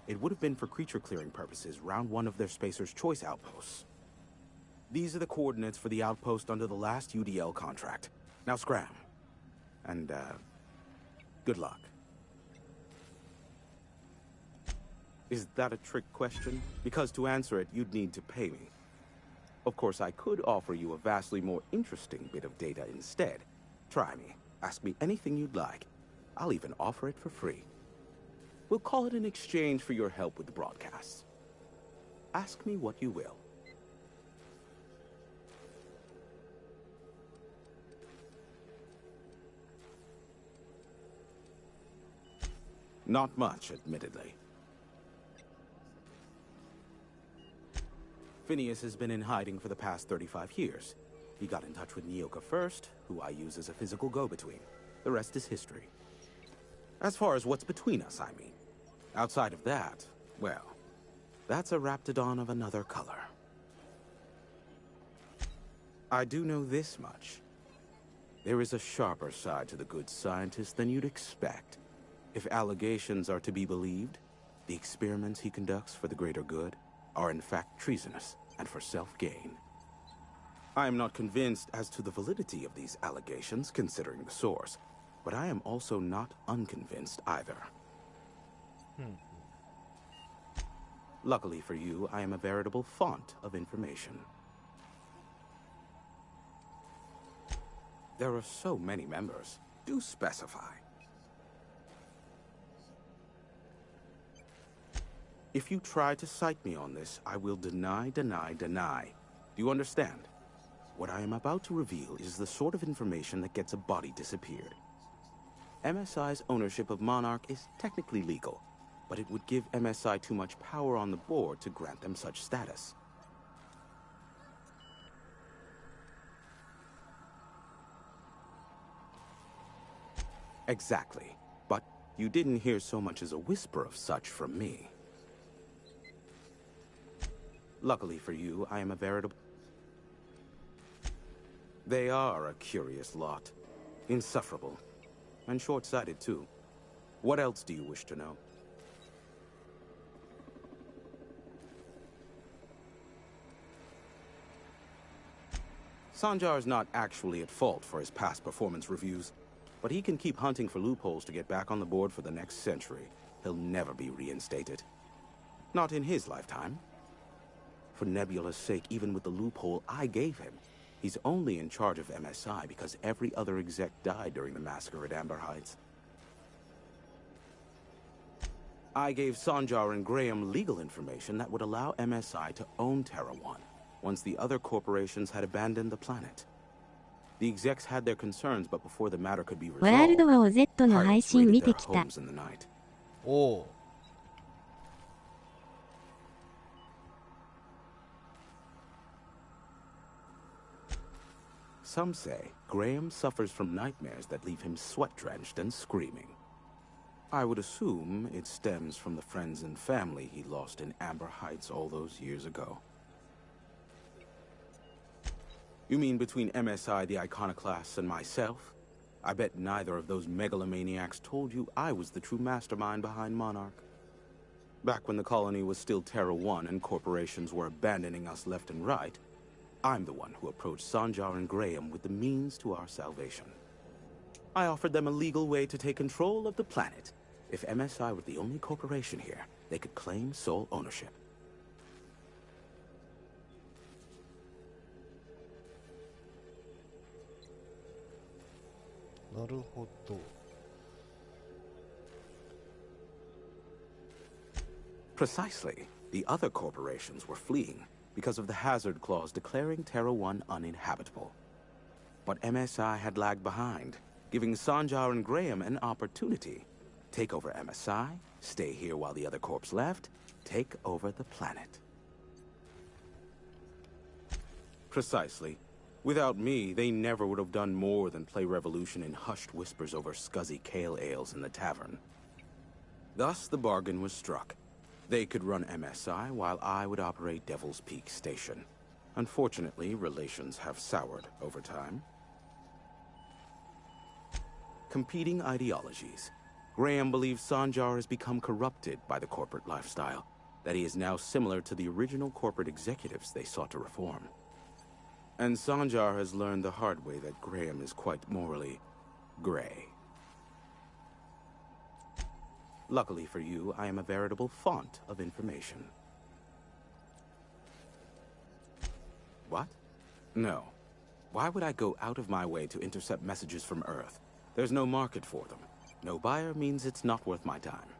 it would have been for creature clearing purposes, round 1 of their Spacer's Choice outposts. These are the coordinates for the outpost under the last UDL contract. Now scram. And, good luck. Is that a trick question? Because to answer it, you'd need to pay me. Of course, I could offer you a vastly more interesting bit of data instead. Try me. Ask me anything you'd like. I'll even offer it for free. We'll call it an exchange for your help with the broadcasts. Ask me what you will. Not much, admittedly. Phineas has been in hiding for the past 35 years. He got in touch with Nyoka first, who I use as a physical go-between. The rest is history. As far as what's between us, I mean. Outside of that, well, that's a Raptidon of another color. I do know this much. There is a sharper side to the good scientist than you'd expect. If allegations are to be believed, the experiments he conducts for the greater good are in fact treasonous and for self-gain. I am not convinced as to the validity of these allegations, considering the source, but I am also not unconvinced either. Luckily for you, I am a veritable font of information. There are so many members. Do specify. If you try to cite me on this, I will deny, deny, deny. Do you understand? What I am about to reveal is the sort of information that gets a body disappeared. MSI's ownership of Monarch is technically legal, but it would give MSI too much power on the board to grant them such status. Exactly. But you didn't hear so much as a whisper of such from me. Luckily for you, I am a veritable... They are a curious lot. Insufferable. and short-sighted too. What else do you wish to know? Sanjar's not actually at fault for his past performance reviews, but he can keep hunting for loopholes to get back on the board for the next century. He'll never be reinstated. Not in his lifetime. For Nebula's sake, even with the loophole I gave him, he's only in charge of MSI because every other exec died during the massacre at Amber Heights. I gave Sanjar and Graham legal information that would allow MSI to own Terra 1, once the other corporations had abandoned the planet. The execs had their concerns, but before the matter could be ワール resolved, ドウォー Z の配 pirates 信 raided 見 their てきた。 homes in the night. おう。 Some say Graham suffers from nightmares that leave him sweat-drenched and screaming. I would assume it stems from the friends and family he lost in Amber Heights all those years ago. You mean between MSI, the Iconoclasts, and myself? I bet neither of those megalomaniacs told you I was the true mastermind behind Monarch. Back when the colony was still Terra 1 and corporations were abandoning us left and right, I'm the one who approached Sanjar and Graham with the means to our salvation. I offered them a legal way to take control of the planet. If MSI were the only corporation here, they could claim sole ownership. なるほど。 Precisely. The other corporations were fleeing because of the hazard clause declaring Terra 1 uninhabitable. But MSI had lagged behind, giving Sanjar and Graham an opportunity. Take over MSI, stay here while the other corps left, take over the planet. Precisely. Without me, they never would have done more than play Revolution in hushed whispers over scuzzy kale ales in the tavern. Thus, the bargain was struck. They could run MSI while I would operate Devil's Peak Station. Unfortunately, relations have soured over time. Competing ideologies. Graham believes Sanjar has become corrupted by the corporate lifestyle, that he is now similar to the original corporate executives they sought to reform. And Sanjar has learned the hard way that Graham is quite morally gray. Luckily for you, I am a veritable font of information. What? No. Why would I go out of my way to intercept messages from Earth? There's no market for them. No buyer means it's not worth my time.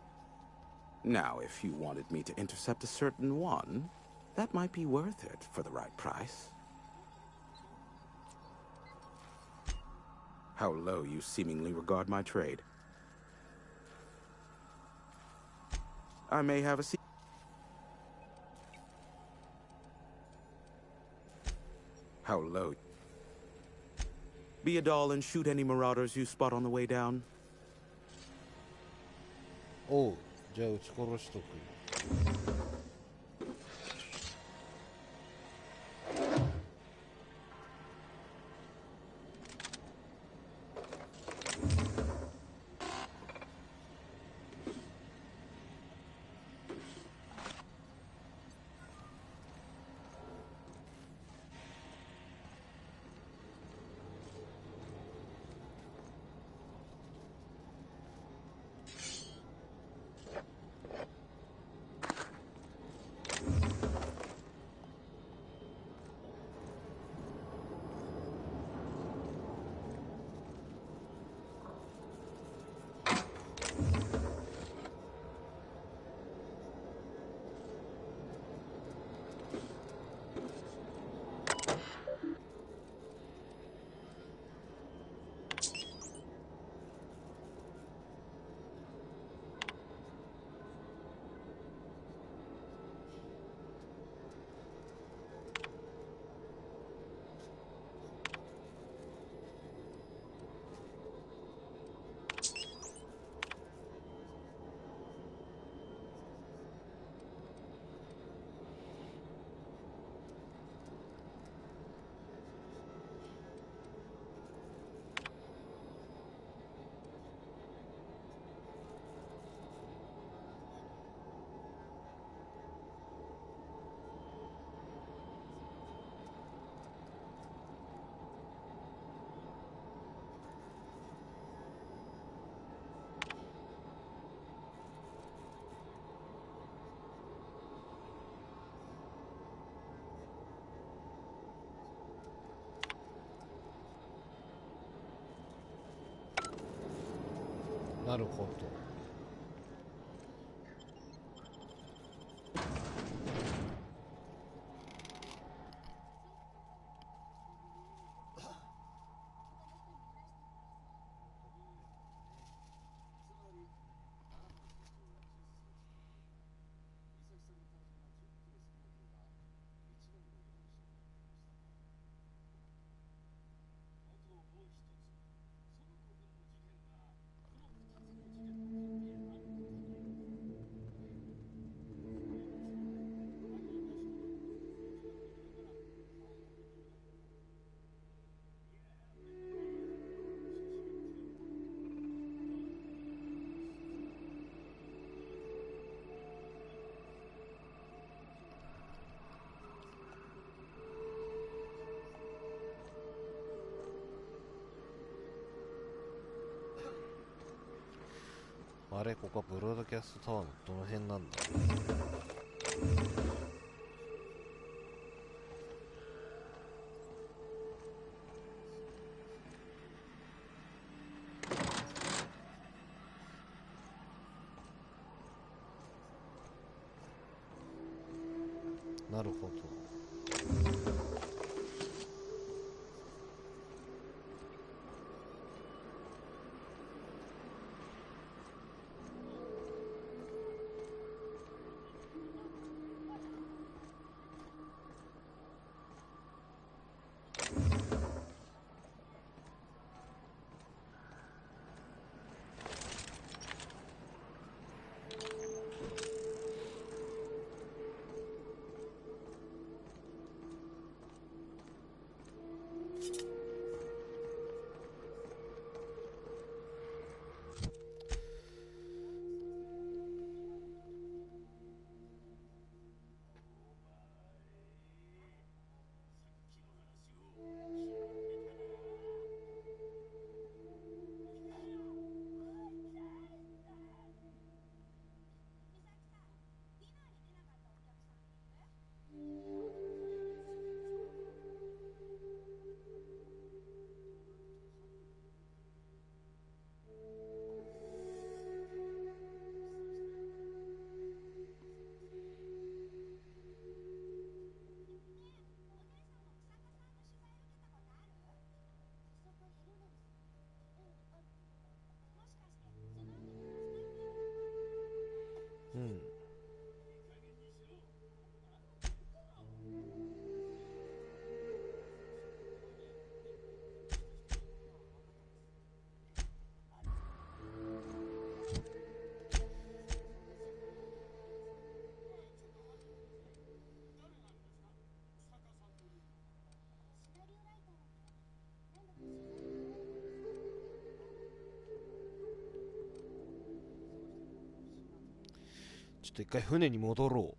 Now, if you wanted me to intercept a certain one, that might be worth it for the right price. How low you seemingly regard my trade. I may have a seat. How low? Be a doll and shoot any marauders you spot on the way down. おう。じゃあ撃ち殺しとく。 「なるほど。あれ、ここはブロードキャストタワーのどの辺なんだ。なるほど。うん。ちょっと一回船に戻ろう。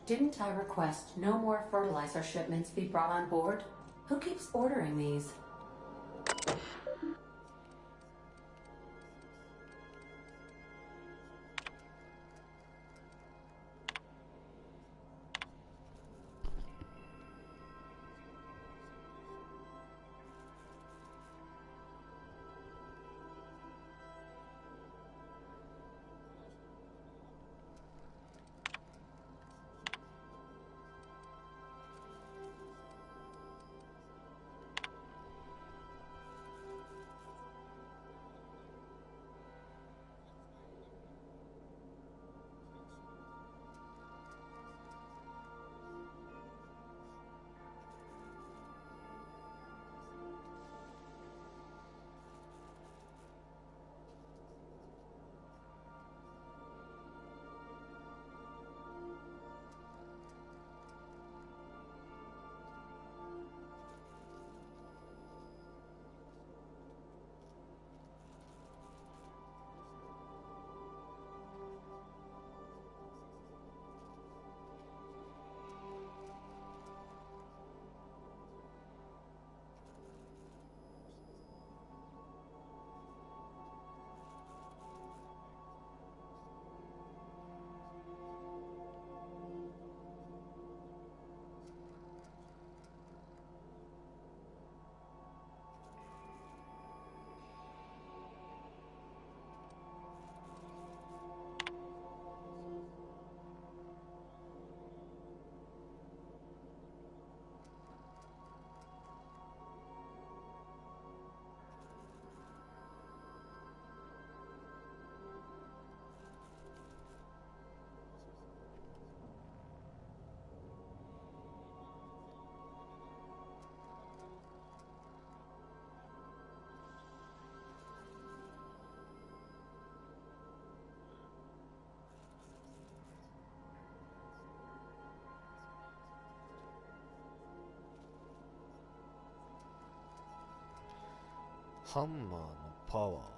Didn't I request no more fertilizer shipments be brought on board? Who keeps ordering these? ハンマーのパワー。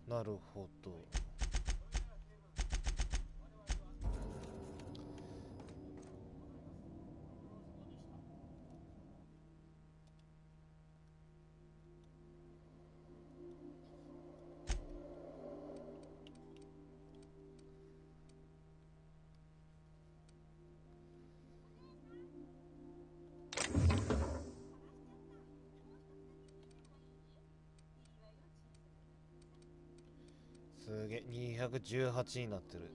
なるほど。すげえ、218になってる。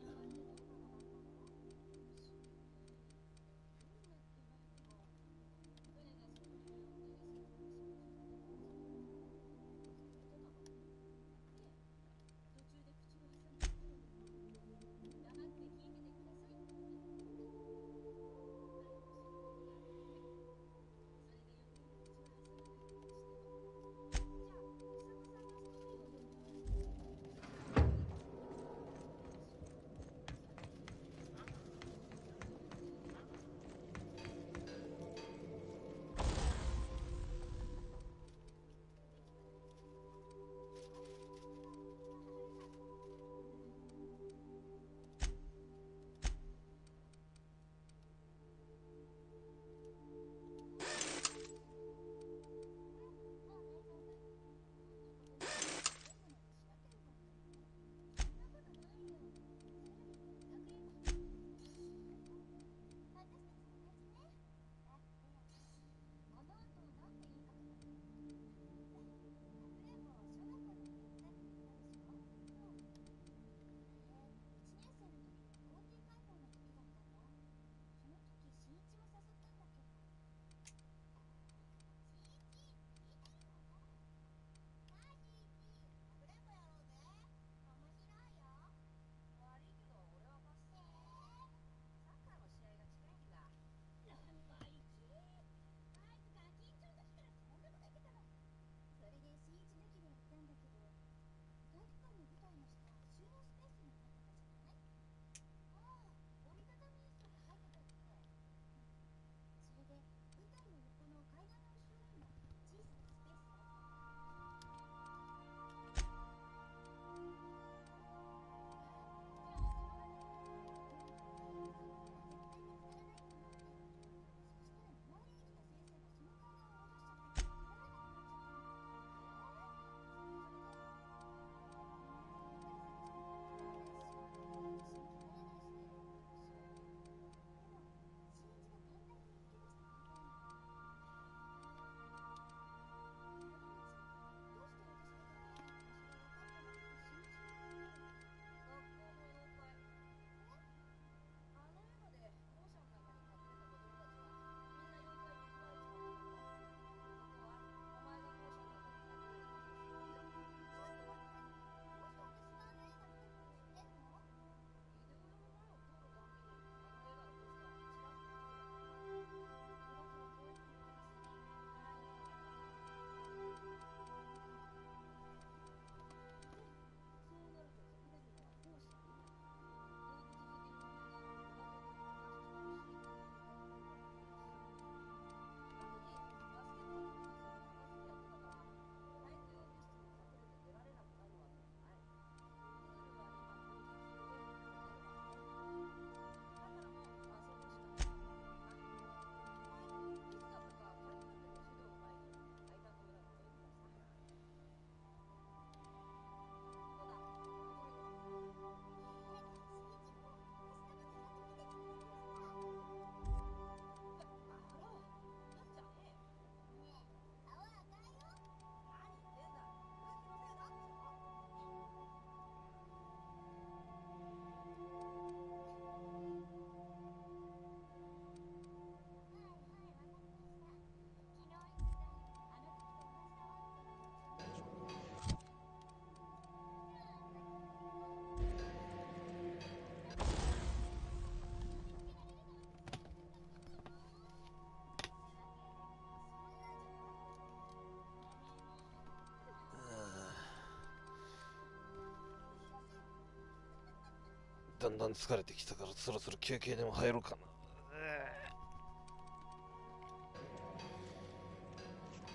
だんだん疲れてきたからそろそろ休憩でも入ろうかな。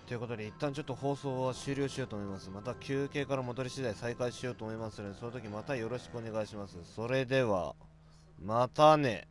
ということで一旦ちょっと放送は終了しようと思います。また休憩から戻り次第再開しようと思いますので、その時またよろしくお願いします。それではまたね。